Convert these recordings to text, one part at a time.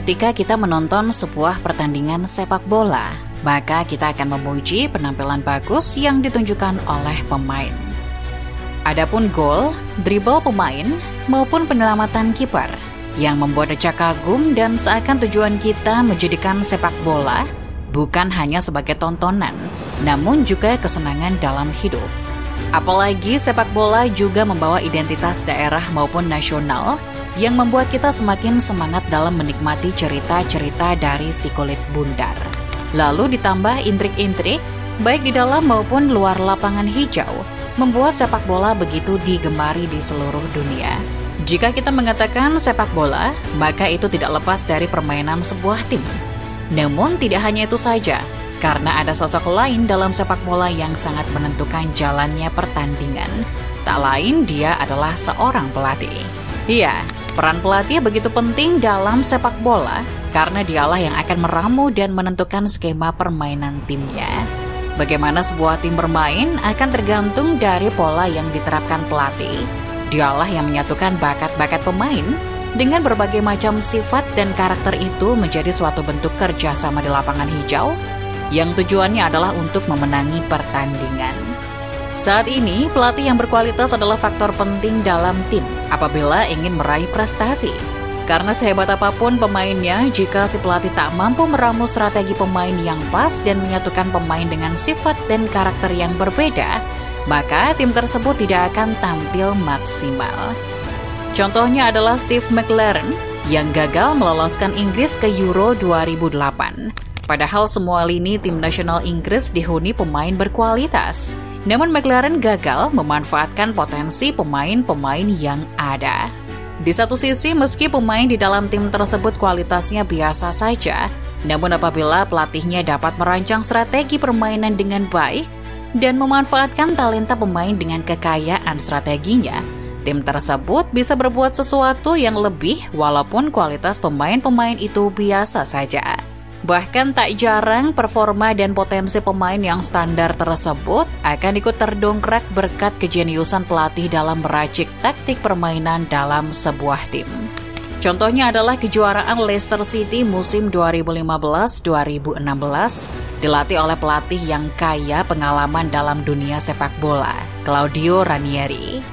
Ketika kita menonton sebuah pertandingan sepak bola, maka kita akan memuji penampilan bagus yang ditunjukkan oleh pemain. Adapun gol, dribble pemain, maupun penyelamatan kiper yang membuat decak kagum dan seakan tujuan kita menjadikan sepak bola bukan hanya sebagai tontonan, namun juga kesenangan dalam hidup. Apalagi sepak bola juga membawa identitas daerah maupun nasional yang membuat kita semakin semangat dalam menikmati cerita-cerita dari si kulit bundar. Lalu ditambah intrik-intrik, baik di dalam maupun luar lapangan hijau, membuat sepak bola begitu digemari di seluruh dunia. Jika kita mengatakan sepak bola, maka itu tidak lepas dari permainan sebuah tim. Namun tidak hanya itu saja, karena ada sosok lain dalam sepak bola yang sangat menentukan jalannya pertandingan. Tak lain dia adalah seorang pelatih. Iya, peran pelatih begitu penting dalam sepak bola karena dialah yang akan meramu dan menentukan skema permainan timnya. Bagaimana sebuah tim bermain akan tergantung dari pola yang diterapkan pelatih. Dialah yang menyatukan bakat-bakat pemain dengan berbagai macam sifat dan karakter itu menjadi suatu bentuk kerjasama di lapangan hijau yang tujuannya adalah untuk memenangi pertandingan. Saat ini, pelatih yang berkualitas adalah faktor penting dalam tim apabila ingin meraih prestasi. Karena sehebat apapun pemainnya, jika si pelatih tak mampu meramu strategi pemain yang pas dan menyatukan pemain dengan sifat dan karakter yang berbeda, maka tim tersebut tidak akan tampil maksimal. Contohnya adalah Steve McLaren yang gagal meloloskan Inggris ke Euro 2008. Padahal semua lini tim nasional Inggris dihuni pemain berkualitas. Namun McLaren gagal memanfaatkan potensi pemain-pemain yang ada. Di satu sisi, meski pemain di dalam tim tersebut kualitasnya biasa saja, namun apabila pelatihnya dapat merancang strategi permainan dengan baik dan memanfaatkan talenta pemain dengan kekayaan strateginya, tim tersebut bisa berbuat sesuatu yang lebih walaupun kualitas pemain-pemain itu biasa saja. Bahkan tak jarang performa dan potensi pemain yang standar tersebut akan ikut terdongkrak berkat kejeniusan pelatih dalam meracik taktik permainan dalam sebuah tim. Contohnya adalah kejuaraan Leicester City musim 2015-2016 dilatih oleh pelatih yang kaya pengalaman dalam dunia sepak bola, Claudio Ranieri.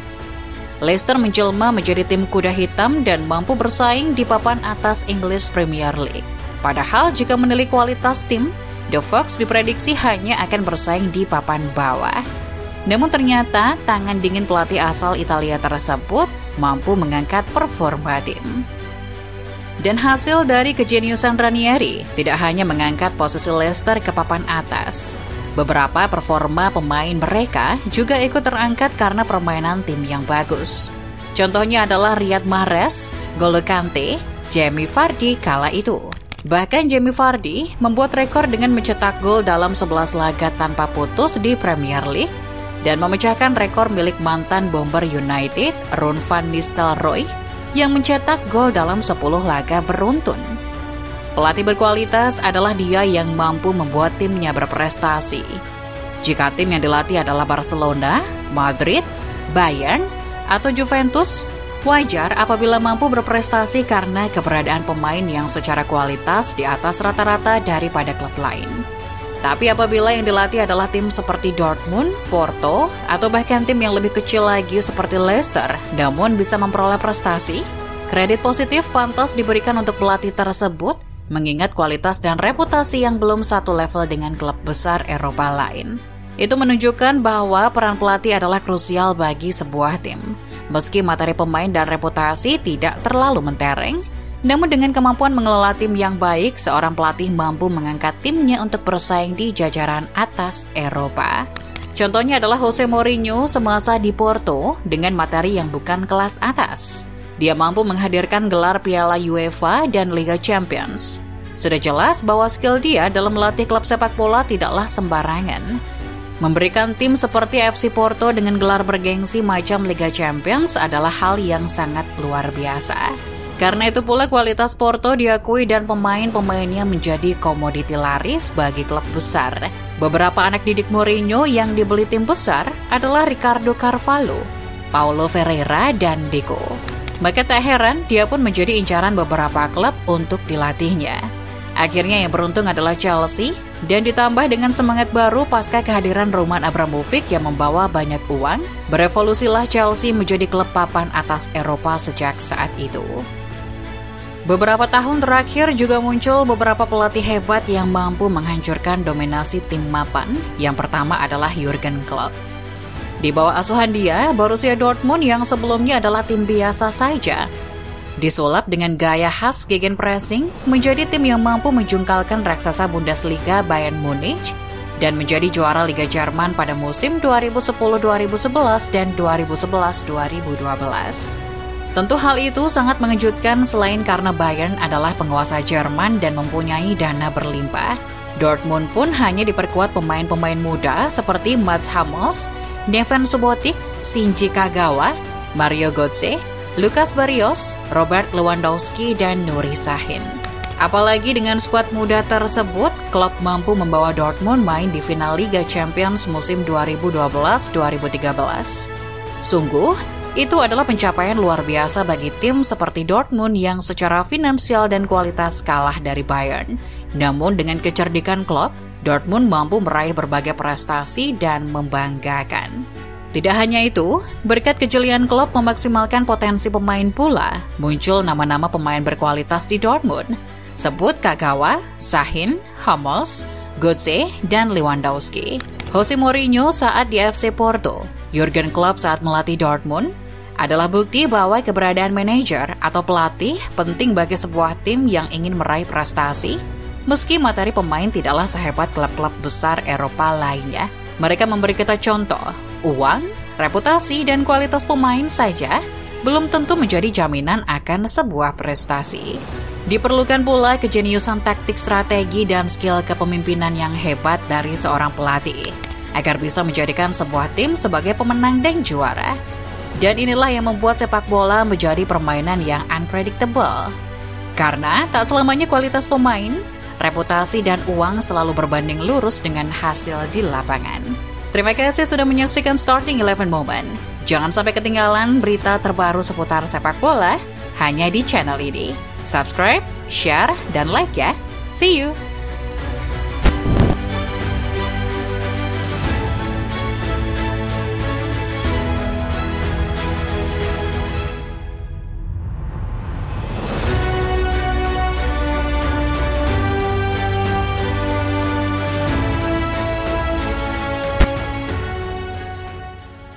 Leicester menjelma menjadi tim kuda hitam dan mampu bersaing di papan atas English Premier League. Padahal jika menilik kualitas tim, The Fox diprediksi hanya akan bersaing di papan bawah. Namun ternyata tangan dingin pelatih asal Italia tersebut mampu mengangkat performa tim. Dan hasil dari kejeniusan Ranieri tidak hanya mengangkat posisi Leicester ke papan atas. Beberapa performa pemain mereka juga ikut terangkat karena permainan tim yang bagus. Contohnya adalah Riyad Mahrez, N'Golo Kante, Jamie Vardy kala itu. Bahkan Jamie Vardy membuat rekor dengan mencetak gol dalam 11 laga tanpa putus di Premier League dan memecahkan rekor milik mantan Bomber United, Ruud van Nistelrooy, yang mencetak gol dalam 10 laga beruntun. Pelatih berkualitas adalah dia yang mampu membuat timnya berprestasi. Jika tim yang dilatih adalah Barcelona, Madrid, Bayern, atau Juventus, wajar apabila mampu berprestasi karena keberadaan pemain yang secara kualitas di atas rata-rata daripada klub lain. Tapi apabila yang dilatih adalah tim seperti Dortmund, Porto, atau bahkan tim yang lebih kecil lagi seperti Leicester, namun bisa memperoleh prestasi, kredit positif pantas diberikan untuk pelatih tersebut, mengingat kualitas dan reputasi yang belum satu level dengan klub besar Eropa lain. Itu menunjukkan bahwa peran pelatih adalah krusial bagi sebuah tim. Meski materi pemain dan reputasi tidak terlalu mentereng, namun dengan kemampuan mengelola tim yang baik, seorang pelatih mampu mengangkat timnya untuk bersaing di jajaran atas Eropa. Contohnya adalah Jose Mourinho semasa di Porto dengan materi yang bukan kelas atas. Dia mampu menghadirkan gelar Piala UEFA dan Liga Champions. Sudah jelas bahwa skill dia dalam melatih klub sepak bola tidaklah sembarangan. Memberikan tim seperti FC Porto dengan gelar bergengsi macam Liga Champions adalah hal yang sangat luar biasa. Karena itu pula kualitas Porto diakui dan pemain-pemainnya menjadi komoditi laris bagi klub besar. Beberapa anak didik Mourinho yang dibeli tim besar adalah Ricardo Carvalho, Paulo Ferreira, dan Deco. Maka tak heran dia pun menjadi incaran beberapa klub untuk dilatihnya. Akhirnya yang beruntung adalah Chelsea, dan ditambah dengan semangat baru pasca kehadiran Roman Abramovich yang membawa banyak uang, berevolusilah Chelsea menjadi klub papan atas Eropa sejak saat itu. Beberapa tahun terakhir juga muncul beberapa pelatih hebat yang mampu menghancurkan dominasi tim mapan. Yang pertama adalah Jurgen Klopp. Di bawah asuhan dia, Borussia Dortmund yang sebelumnya adalah tim biasa saja, disulap dengan gaya khas gegenpressing menjadi tim yang mampu menjungkalkan raksasa Bundesliga Bayern Munich dan menjadi juara Liga Jerman pada musim 2010-2011 dan 2011-2012. Tentu hal itu sangat mengejutkan selain karena Bayern adalah penguasa Jerman dan mempunyai dana berlimpah. Dortmund pun hanya diperkuat pemain-pemain muda seperti Mats Hummels, Neven Subotic, Shinji Kagawa, Mario Götze, Lucas Barrios, Robert Lewandowski, dan Nuri Sahin. Apalagi dengan skuad muda tersebut, Klopp mampu membawa Dortmund main di final Liga Champions musim 2012-2013. Sungguh, itu adalah pencapaian luar biasa bagi tim seperti Dortmund yang secara finansial dan kualitas kalah dari Bayern. Namun dengan kecerdikan Klopp, Dortmund mampu meraih berbagai prestasi dan membanggakan. Tidak hanya itu, berkat kejelian Klopp memaksimalkan potensi pemain pula, muncul nama-nama pemain berkualitas di Dortmund. Sebut Kagawa, Sahin, Hummels, Götze, dan Lewandowski. Jose Mourinho saat di FC Porto, Jurgen Klopp saat melatih Dortmund, adalah bukti bahwa keberadaan manajer atau pelatih penting bagi sebuah tim yang ingin meraih prestasi. Meski materi pemain tidaklah sehebat klub-klub besar Eropa lainnya, mereka memberi kita contoh, uang, reputasi, dan kualitas pemain saja belum tentu menjadi jaminan akan sebuah prestasi. Diperlukan pula kejeniusan taktik strategi dan skill kepemimpinan yang hebat dari seorang pelatih, agar bisa menjadikan sebuah tim sebagai pemenang dan juara. Dan inilah yang membuat sepak bola menjadi permainan yang unpredictable. Karena tak selamanya kualitas pemain, reputasi dan uang selalu berbanding lurus dengan hasil di lapangan. Terima kasih sudah menyaksikan Starting 11 Moment. Jangan sampai ketinggalan berita terbaru seputar sepak bola hanya di channel ini. Subscribe, share, dan like ya. See you!